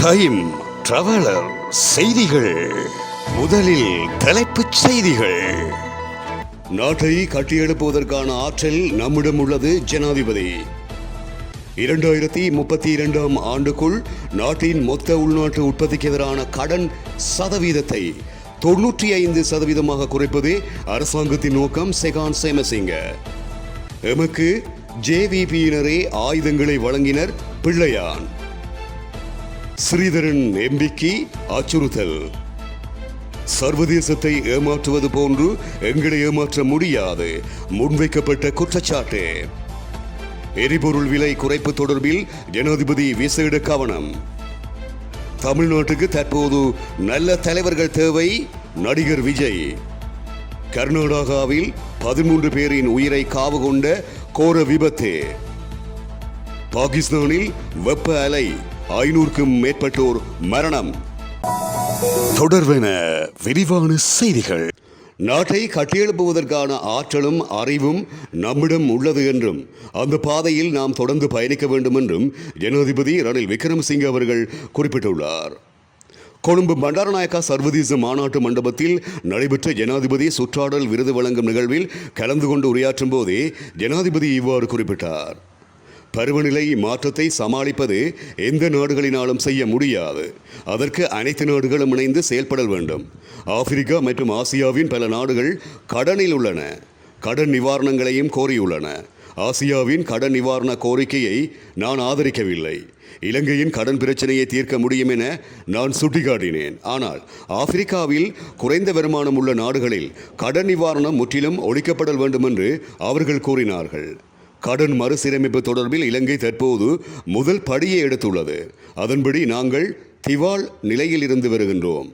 Time traveller செய்திகள். முதலில் தலைப்புச் செய்திகள். நாட்டை கட்டியெழுப்புவதற்கான ஆற்றல் நம்மிடம் உள்ளது. ஜனாதிபதி 2032 ஆண்டுக்குள் நாட்டின் மொத்த உள்நாட்டு உற்பத்திக்கு எதிரான கடன் சதவீதத்தை 95% குறைப்பதே அரசாங்கத்தின் நோக்கம். செகான் சேமசிங்க. எமக்கு ஜேவிபியினரே ஆயுதங்களை வழங்கினர். பிள்ளையான். ஸ்ரீதரன் எம்பிக்கு அச்சுறுத்தல். சர்வதேசத்தை ஏமாற்றுவது போன்று எங்களை ஏமாற்ற முடியாது, முன்வைக்கப்பட்ட குற்றச்சாட்டு. எரிபொருள் விலை குறைப்பு தொடர்பில் ஜனாதிபதி விசேட கவனம். தமிழ்நாட்டுக்கு தற்போது நல்ல தலைவர்கள் தேவை. நடிகர் விஜய். கர்நாடகாவில் 13 பேரின் உயிரை காவு கொண்ட கோர விபத்து. பாகிஸ்தானில் வெப்ப அலை, 500க்கும் மேற்பட்டோர் மரணம். தொடர்பென விரிவான செய்திகள். நாட்டை கட்டியெழுப்புவதற்கான ஆற்றலும் அறிவும் நம்மிடம் உள்ளது என்றும் அந்த பாதையில் நாம் தொடர்ந்து பயணிக்க வேண்டும் என்றும் ஜனாதிபதி ரணில் விக்ரமசிங்கே அவர்கள் குறிப்பிட்டுள்ளார். கொழும்பு பண்டாரநாயக்கா சர்வதேச மாநாட்டு மண்டபத்தில் நடைபெற்ற ஜனாதிபதி சுற்றாடல் விருது வழங்கும் நிகழ்வில் கலந்து கொண்டு உரையாற்றும் போதே ஜனாதிபதி இவ்வாறு குறிப்பிட்டார். பருவநிலை மாற்றத்தை சமாளிப்பது எந்த நாடுகளினாலும் செய்ய முடியாது. அதற்கு அனைத்து நாடுகளும் இணைந்து செயல்பட வேண்டும். ஆப்பிரிக்கா மற்றும் ஆசியாவின் பல நாடுகள் கடனில் உள்ளன. கடன் நிவாரணங்களையும் கோரியுள்ளன. ஆசியாவின் கடன் நிவாரண கோரிக்கையை நான் ஆதரிக்கவில்லை. இலங்கையின் கடன் பிரச்சனையை தீர்க்க முடியும் என நான் சுட்டிக்காட்டினேன். ஆனால் ஆப்பிரிக்காவில் குறைந்த வருமானம் உள்ள நாடுகளில் கடன் நிவாரணம் முற்றிலும் ஒழிக்கப்பட வேண்டும் என்று அவர்கள் கூறினார்கள். கடன் மறுசீரமைப்பு தொடர்பில் இலங்கை தற்போது முதல் படியை எடுத்துள்ளது. அதன்படி நாங்கள் திவால் நிலையில் இருந்து வருகின்றோம்.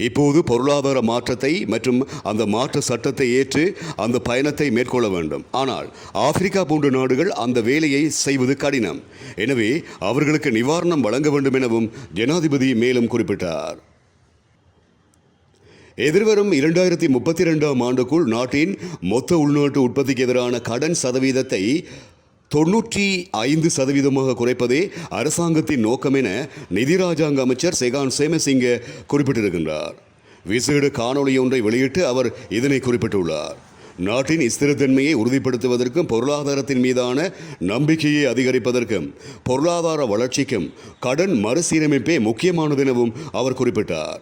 இப்போது பொருளாதார மாற்றத்தை மற்றும் அந்த மாற்ற சட்டத்தை ஏற்று அந்த பயணத்தை மேற்கொள்ள வேண்டும். ஆனால் ஆப்பிரிக்கா போன்ற நாடுகள் அந்த வேலையை செய்வது கடினம். எனவே அவர்களுக்கு நிவாரணம் வழங்க வேண்டும் எனவும் ஜனாதிபதி மேலும் குறிப்பிட்டார். எதிர்வரும் 2032 ஆண்டுக்குள் நாட்டின் மொத்த உள்நாட்டு உற்பத்திக்கு எதிரான கடன் சதவீதத்தை 95% குறைப்பதே அரசாங்கத்தின் நோக்கம் என நிதி ராஜாங்க அமைச்சர் செகான் சேமசிங்க குறிப்பிட்டிருக்கின்றார். விசேட காணொலி ஒன்றை வெளியிட்டு அவர் இதனை குறிப்பிட்டுள்ளார். நாட்டின் ஸ்திரத்தன்மையை உறுதிப்படுத்துவதற்கும் பொருளாதாரத்தின் மீதான நம்பிக்கையை அதிகரிப்பதற்கும் பொருளாதார வளர்ச்சிக்கும் கடன் மறுசீரமைப்பே முக்கியமானது எனவும் அவர் குறிப்பிட்டார்.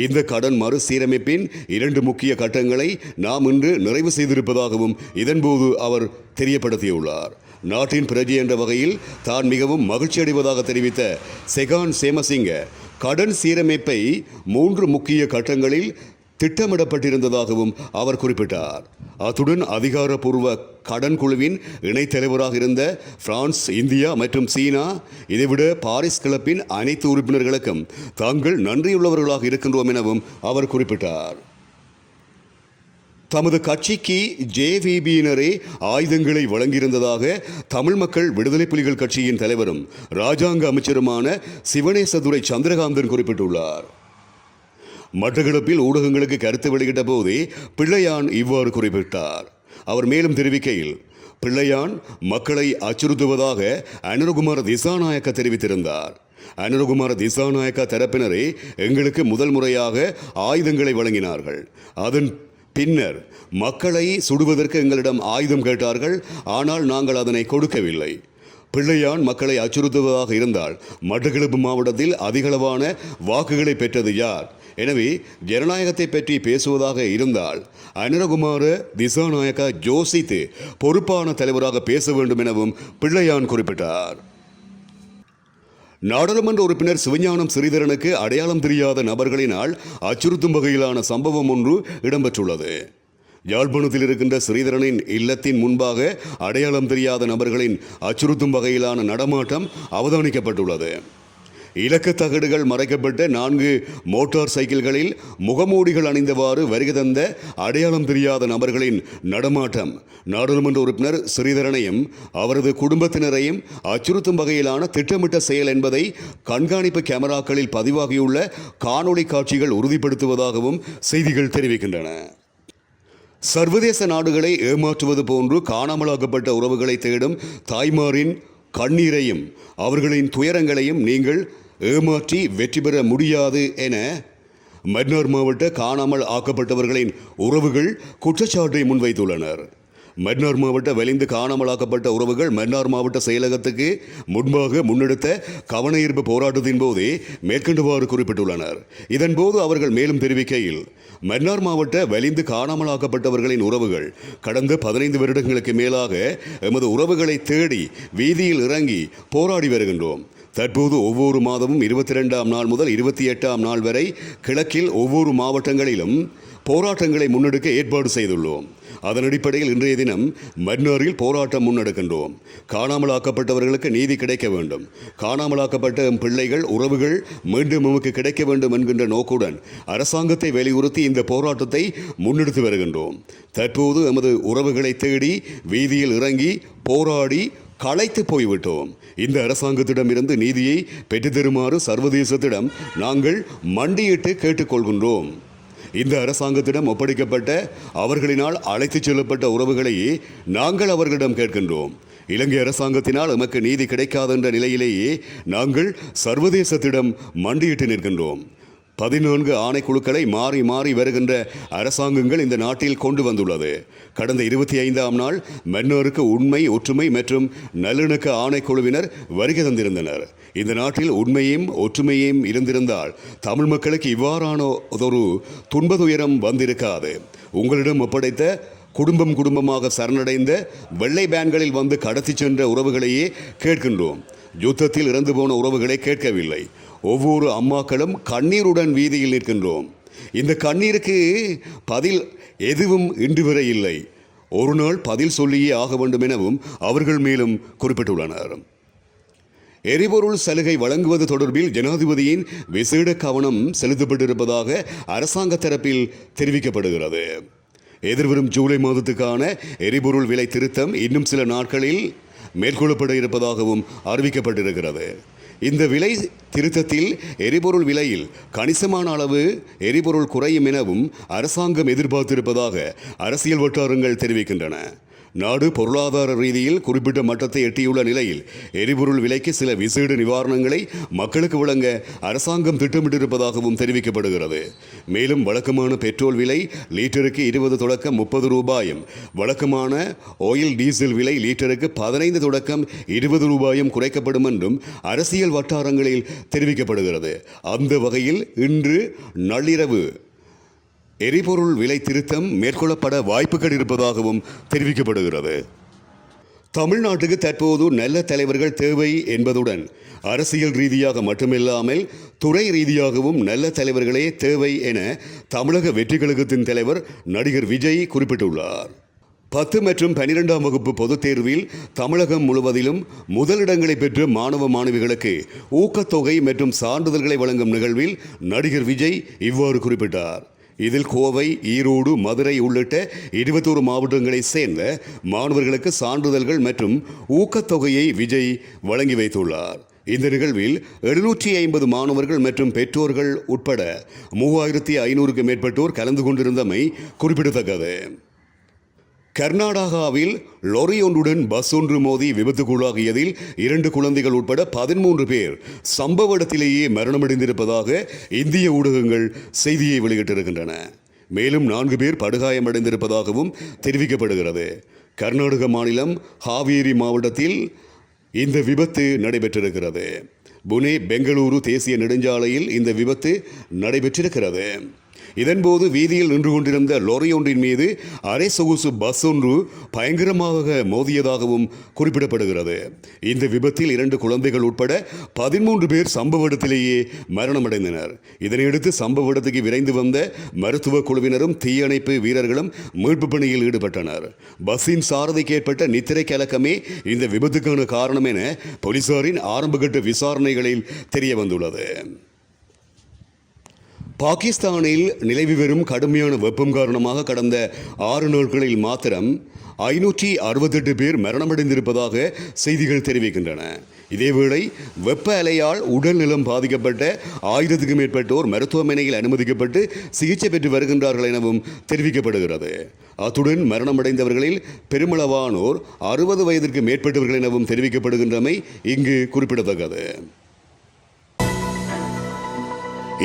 இந்த கடன் மறுசீரமைப்பின் 2 முக்கிய கட்டங்களை நாம் இன்று நிறைவு செய்திருப்பதாகவும் இதன்போது அவர் தெரியப்படுத்தியுள்ளார். நாட்டின் பிரஜை என்ற வகையில் தான் மிகவும் மகிழ்ச்சி அடைவதாக தெரிவித்த செகான் சேமசிங்க கடன் சீரமைப்பை 3 முக்கிய கட்டங்களில் திட்டமிடப்பட்டிருந்ததாகவும் அவர் குறிப்பிட்டார். அத்துடன் அதிகாரப்பூர்வ கடன் குழுவின் இணைத் தலைவராக இருந்த பிரான்ஸ், இந்தியா மற்றும் சீனா, இதைவிட பாரிஸ் கிளப்பின் அனைத்து உறுப்பினர்களுக்கும் தாங்கள் நன்றியுள்ளவர்களாக இருக்கின்றோம் எனவும் அவர் குறிப்பிட்டார். தமது கட்சிக்கு ஜேவிபியினரே ஆயுதங்களை வழங்கியிருந்ததாக தமிழ் மக்கள் விடுதலை புலிகள் கட்சியின் தலைவரும் ராஜாங்க அமைச்சருமான சிவனேசதுரை சந்திரகாந்தன் குறிப்பிட்டுள்ளார். மட்டக்களப்பில் ஊடகங்களுக்கு கருத்து வெளியிட்ட போதே பிள்ளையான் இவ்வாறு குறிப்பிட்டார். அவர் மேலும் தெரிவிக்கையில், பிள்ளையான் மக்களை அச்சுறுத்துவதாக அனுரகுமார திசாநாயக்க தெரிவித்திருந்தார். அனுரகுமார திசாநாயக்க தரப்பினரே எங்களுக்கு முதல் முறையாக ஆயுதங்களை வழங்கினார்கள். அதன் பின்னர் மக்களை சுடுவதற்கு எங்களிடம் ஆயுதம் கேட்டார்கள். ஆனால் நாங்கள் அதனை கொடுக்கவில்லை. பிள்ளையான் மக்களை அச்சுறுத்துவதாக இருந்தால் மட்டக்களப்பு மாவட்டத்தில் அதிகளவான வாக்குகளை பெற்றது யார்? எனவே ஜனநாயகத்தை பற்றி பேசுவதாக இருந்தால் அனுரகுமார திசாநாயக்கா யோசித்து பொறுப்பான தலைவராக பேச வேண்டும் எனவும் பிள்ளையான் குறிப்பிட்டார். நாடாளுமன்ற உறுப்பினர் சிவஞானம் ஸ்ரீதரனுக்கு அடையாளம் தெரியாத நபர்களினால் அச்சுறுத்தும் வகையிலான சம்பவம் ஒன்று இடம்பெற்றுள்ளது. யாழ்ப்பாணத்தில் இருக்கின்ற ஸ்ரீதரனின் இல்லத்தின் முன்பாக அடையாளம் தெரியாத நபர்களின் அச்சுறுத்தும் வகையிலான நடமாட்டம் அவதானிக்கப்பட்டுள்ளது. இலக்க தகடுகள் மறைக்கப்பட்ட 4 மோட்டார் சைக்கிள்களில் முகமூடிகள் அணிந்தவாறு வருகை தந்த அடையாளம் தெரியாத நபர்களின் நடமாட்டம் நாடாளுமன்ற உறுப்பினர் ஸ்ரீதரனையும் அவரது குடும்பத்தினரையும் அச்சுறுத்தும் வகையிலான திட்டமிட்ட செயல் என்பதை கண்காணிப்பு கேமராக்களில் பதிவாகியுள்ள காணொளி காட்சிகள் உறுதிப்படுத்துவதாகவும் செய்திகள் தெரிவிக்கின்றன. சர்வதேச நாடுகளை ஏமாற்றுவது போன்று காணாமலாக்கப்பட்ட உறவுகளை தேடும் தாய்மாரின் கண்ணீரையும் அவர்களின் துயரங்களையும் நீங்கள் ஏமாற்றி வெற்றி பெற முடியாது என மன்னார் மாவட்ட காணாமல் ஆக்கப்பட்டவர்களின் உறவுகள் குற்றச்சாட்டை முன்வைத்துள்ளனர். மன்னார் மாவட்ட வெளிந்து காணாமலாக்கப்பட்ட உறவுகள் மன்னார் மாவட்ட செயலகத்துக்கு முன்பாக முன்னெடுத்த கவனஈர்ப்பு போராட்டத்தின் போதே மேற்கண்டவாறு குறிப்பிட்டுள்ளனர். இதன்போது அவர்கள் மேலும் தெரிவிக்கையில், மன்னார் மாவட்ட வெளிந்து காணாமலாக்கப்பட்டவர்களின் உறவுகள் கடந்த 15 வருடங்களுக்கு மேலாக எமது உறவுகளை தேடி வீதியில் இறங்கி போராடி வருகின்றோம். தற்போது ஒவ்வொரு மாதமும் 22ஆம் நாள் முதல் 28ஆம் நாள் வரை கிழக்கில் ஒவ்வொரு மாவட்டங்களிலும் போராட்டங்களை முன்னெடுக்க ஏற்பாடு செய்துள்ளோம். அதன் அடிப்படையில் இன்றைய தினம் மன்னாரில் போராட்டம் முன்னெடுக்கின்றோம். காணாமலாக்கப்பட்டவர்களுக்கு நீதி கிடைக்க வேண்டும், காணாமலாக்கப்பட்ட பிள்ளைகள் உறவுகள் மீண்டும் நமக்கு கிடைக்க வேண்டும் என்கின்ற நோக்குடன் அரசாங்கத்தை வலியுறுத்தி இந்த போராட்டத்தை முன்னெடுத்து வருகின்றோம். தற்போது எமது உறவுகளை தேடி வீதியில் இறங்கி போராடி களைத்து போய்விட்டோம். இந்த அரசாங்கத்திடமிருந்து நீதியை பெற்றுத்தருமாறு சர்வதேசத்திடம் நாங்கள் மண்டியிட்டு கேட்டுக்கொள்கின்றோம். இந்த அரசாங்கத்திடம் ஒப்படைக்கப்பட்ட அவர்களினால் அழைத்துச் செல்லப்பட்ட உறவுகளையே நாங்கள் அவர்களிடம் கேட்கின்றோம். இலங்கை அரசாங்கத்தினால் எமக்கு நீதி கிடைக்காதென்ற நிலையிலேயே நாங்கள் சர்வதேசத்திடம் மண்டியிட்டு நிற்கின்றோம். 14 ஆணைக்குழுக்களை மாறி மாறி வருகின்ற அரசாங்கங்கள் இந்த நாட்டில் கொண்டு வந்துள்ளது. கடந்த 25ஆம் நாள் மன்னாருக்கு உண்மை, ஒற்றுமை மற்றும் நல்லிணக்க ஆணைக்குழுவினர் வருகை தந்திருந்தனர். இந்த நாட்டில் உண்மையும் ஒற்றுமையும் இருந்திருந்தால் தமிழ் மக்களுக்கு இவ்வாறான ஒரு துன்பதுயரம் வந்திருக்காது. உங்களிடம் ஒப்படைத்த குடும்பம் குடும்பமாக சரணடைந்த வெள்ளை பேன்களில் வந்து கடத்தி சென்ற உறவுகளையே கேட்கின்றோம். யுத்தத்தில் இறந்து போன உறவுகளை கேட்கவில்லை. ஒவ்வொரு அம்மாக்களும் கண்ணீருடன் வீதியில் நிற்கின்றோம். இந்த கண்ணீருக்கு பதில் எதுவும் இன்று வரை இல்லை. ஒரு நாள் பதில் சொல்லியே ஆக வேண்டும் எனவும் அவர்கள் மேலும் குறிப்பிட்டுள்ளனர். எரிபொருள் சலுகை வழங்குவது தொடர்பில் ஜனாதிபதியின் விசேட கவனம் செலுத்தப்பட்டிருப்பதாக அரசாங்க தரப்பில் தெரிவிக்கப்படுகிறது. எதிர்வரும் ஜூலை மாதத்துக்கான எரிபொருள் விலை திருத்தம் இன்னும் சில நாட்களில் மேற்கொள்ளப்பட இருப்பதாகவும் அறிவிக்கப்பட்டிருக்கிறது. இந்த விலை திருத்தத்தில் எரிபொருள் விலையில் கணிசமான அளவு எரிபொருள் குறையும் எனவும் அரசாங்கம் எதிர்பார்த்திருப்பதாக அரசியல் வட்டாரங்கள் தெரிவிக்கின்றன. நாடு பொருளாதார ரீதியில் குறிப்பிட்ட மட்டத்தை எட்டியுள்ள நிலையில் எரிபொருள் விலைக்கு சில விசேட நிவாரணங்களை மக்களுக்கு வழங்க அரசாங்கம் திட்டமிட்டிருப்பதாகவும் தெரிவிக்கப்படுகிறது. மேலும் வழக்கமான பெட்ரோல் விலை லீட்டருக்கு 20 தொடக்கம் 30 ரூபாயும், வழக்கமான ஆயில் டீசல் விலை லீட்டருக்கு 15 தொடக்கம் 20 ரூபாயும் குறைக்கப்படும் என்றும் அரசியல் வட்டாரங்களில் தெரிவிக்கப்படுகிறது. அந்த வகையில் இன்று நள்ளிரவு எரிபொருள் விலை திருத்தம் மேற்கொள்ளப்பட வாய்ப்புகள் இருப்பதாகவும் தெரிவிக்கப்படுகிறது. தமிழ்நாட்டுக்கு தற்போது நல்ல தலைவர்கள் தேவை என்பதுடன் அரசியல் ரீதியாக மட்டுமில்லாமல் துறை ரீதியாகவும் நல்ல தலைவர்களே தேவை என தமிழக வெற்றி கழகத்தின் தலைவர் நடிகர் விஜய் குறிப்பிட்டுள்ளார். 10 மற்றும் 12ஆம் வகுப்பு பொதுத் தேர்வில் தமிழகம் முழுவதிலும் முதலிடங்களை பெற்ற மாணவ மாணவிகளுக்கு ஊக்கத்தொகை மற்றும் சான்றிதழ்களை வழங்கும் நிகழ்வில் நடிகர் விஜய் இவ்வாறு குறிப்பிட்டார். இதில் கோவை, ஈரோடு, மதுரை உள்ளிட்ட 21 மாவட்டங்களைச் சேர்ந்த மாணவர்களுக்கு சான்றிதழ்கள் மற்றும் ஊக்கத்தொகையை விஜய் வழங்கி வைத்துள்ளார். இந்த நிகழ்வில் 750 மாணவர்கள் மற்றும் பெற்றோர்கள் உட்பட 3500க்கும் மேற்பட்டோர் கலந்து கொண்டிருந்தமை குறிப்பிடத்தக்கது. கர்நாடகாவில் லொரி ஒன்றுடன் பஸ் ஒன்று மோதி விபத்துக்குள்ளாகியதில் 2 குழந்தைகள் உட்பட 13 பேர் சம்பவ இடத்திலேயே மரணமடைந்திருப்பதாக இந்திய ஊடகங்கள் செய்தியை வெளியிட்டிருக்கின்றன. மேலும் 4 பேர் படுகாயமடைந்திருப்பதாகவும் தெரிவிக்கப்படுகிறது. கர்நாடக மாநிலம் ஹாவேரி மாவட்டத்தில் இந்த விபத்து நடைபெற்றிருக்கிறது. புனே பெங்களூரு தேசிய நெடுஞ்சாலையில் இந்த விபத்து நடைபெற்றிருக்கிறது. இதன்போது வீதியில் நின்று கொண்டிருந்த லொரி ஒன்றின் மீது அரை சொகுசு பஸ் ஒன்று பயங்கரமாக மோதியதாகவும் குறிப்பிடப்படுகிறது. இந்த விபத்தில் 2 குழந்தைகள் உட்பட 13 பேர் சம்பவ இடத்திலேயே மரணமடைந்தனர். இதனையடுத்து சம்பவ இடத்துக்கு விரைந்து வந்த மருத்துவ குழுவினரும் தீயணைப்பு வீரர்களும் மீட்பு பணியில் ஈடுபட்டனர். பஸ்ஸின் சாரதிக்கு ஏற்பட்ட நித்திரை கலக்கமே இந்த விபத்துக்கான காரணம் என போலீசாரின் ஆரம்பகட்ட விசாரணைகளில் தெரிய வந்துள்ளது. பாகிஸ்தானில் நிலவி வரும் கடுமையான வெப்பம் காரணமாக கடந்த 6 நாட்களில் மாத்திரம் 568 பேர் மரணமடைந்திருப்பதாக செய்திகள் தெரிவிக்கின்றன. இதேவேளை வெப்ப அலையால் உடல் நலம் பாதிக்கப்பட்ட 1000க்கும் மேற்பட்டோர் மருத்துவமனையில் அனுமதிக்கப்பட்டு சிகிச்சை பெற்று வருகின்றார்கள் எனவும் தெரிவிக்கப்படுகிறது. அத்துடன் மரணமடைந்தவர்களில் பெருமளவானோர் 60 வயதிற்கு மேற்பட்டவர்கள் எனவும் தெரிவிக்கப்படுகின்றமை இங்கு குறிப்பிடத்தக்கது.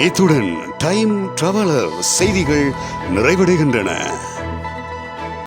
இத்துடன் டைம் டிராவலர் செய்திகள் நிறைவடைகின்றன.